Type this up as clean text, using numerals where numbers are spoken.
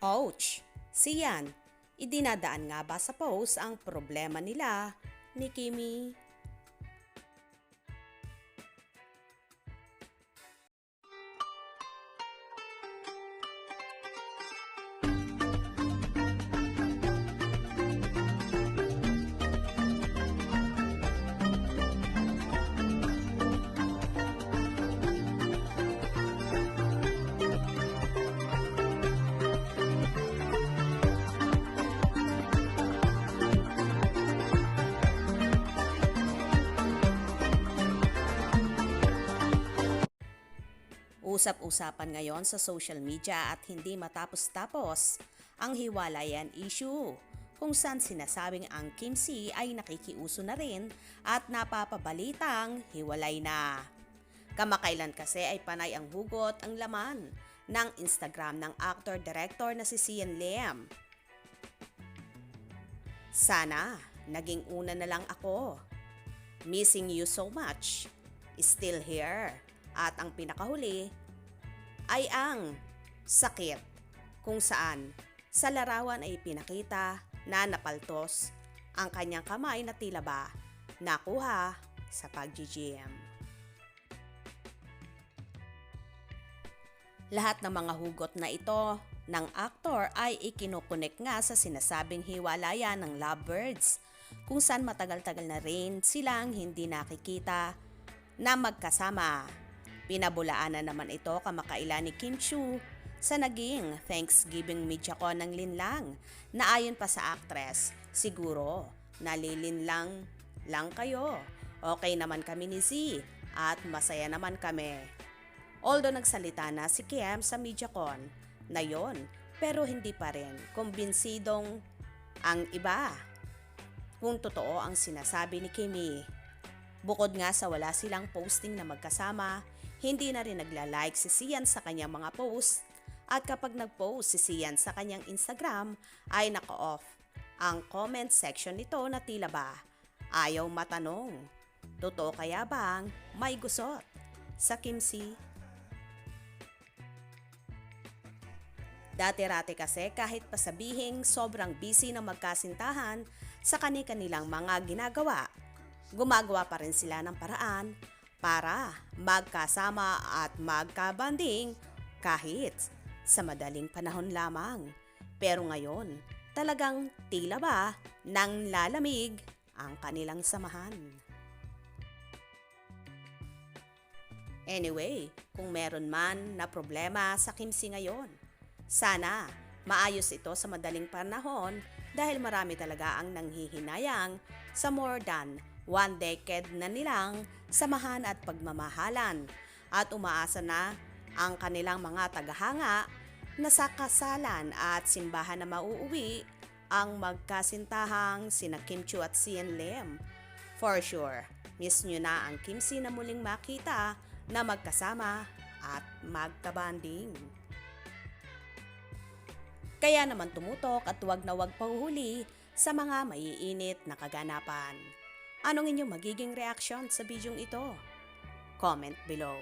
Ouch! Siyan, idinadaan nga ba sa post ang problema nila ni Kimi? Usap-usapan ngayon sa social media at hindi matapos-tapos ang hiwalayan issue kung saan sinasabing ang Kim C ay nakikiuso na rin at napapabalitang hiwalay na. Kamakailan kasi ay panay ang hugot ang laman ng Instagram ng actor-director na si Sian Lim. Sana naging una na lang ako. Missing you so much. Still here. At ang pinakahuli ay ang sakit kung saan sa larawan ay pinakita na napaltos ang kanyang kamay na tila ba nakuha sa pag-gym. Lahat ng mga hugot na ito ng aktor ay ikinukunik nga sa sinasabing hiwalayan ng lovebirds kung saan matagal-tagal na rin silang hindi nakikita na magkasama. Pinabulaanan naman ito kamakailan ni Kim Chiu sa naging Thanksgiving Mediacon ng Linlang na ayon pa sa actress, siguro nalilinlang lang kayo. Okay naman kami ni Z at masaya naman kami. Although nagsalita na si Kim sa Mediacon na yon, pero hindi pa rin kumbinsidong ang iba kung totoo ang sinasabi ni Kimi. Bukod nga sa wala silang posting na magkasama, hindi na rin nagla-like si Sian sa kanyang mga post at kapag nag-post si Sian sa kanyang Instagram ay naka-off ang comment section nito na tila ba ayaw matanong. Totoo kaya bang may gusot sa Kim C? Dati-rati kasi kahit pasabihing sobrang busy ng magkasintahan sa kani-kanilang mga ginagawa, gumagawa pa rin sila ng paraan para magkasama at magkabanding kahit sa madaling panahon lamang. Pero ngayon, talagang tila ba nang lalamig ang kanilang samahan. Anyway, kung meron man na problema sa Kim C ngayon, sana maayos ito sa madaling panahon dahil marami talaga ang nanghihinayang sa more than 1 decade na nilang samahan at pagmamahalan at umaasa na ang kanilang mga tagahanga na sa kasalan at simbahan na mauuwi ang magkasintahang sina Kim Chiu at Sian Lim. For sure, miss nyo na ang Kim C na muling makita na magkasama at magkabanding. Kaya naman tumutok at wag na wag pahuhuli sa mga maiinit na kaganapan. Anong inyong magiging reaksyon sa bidyong ito? Comment below.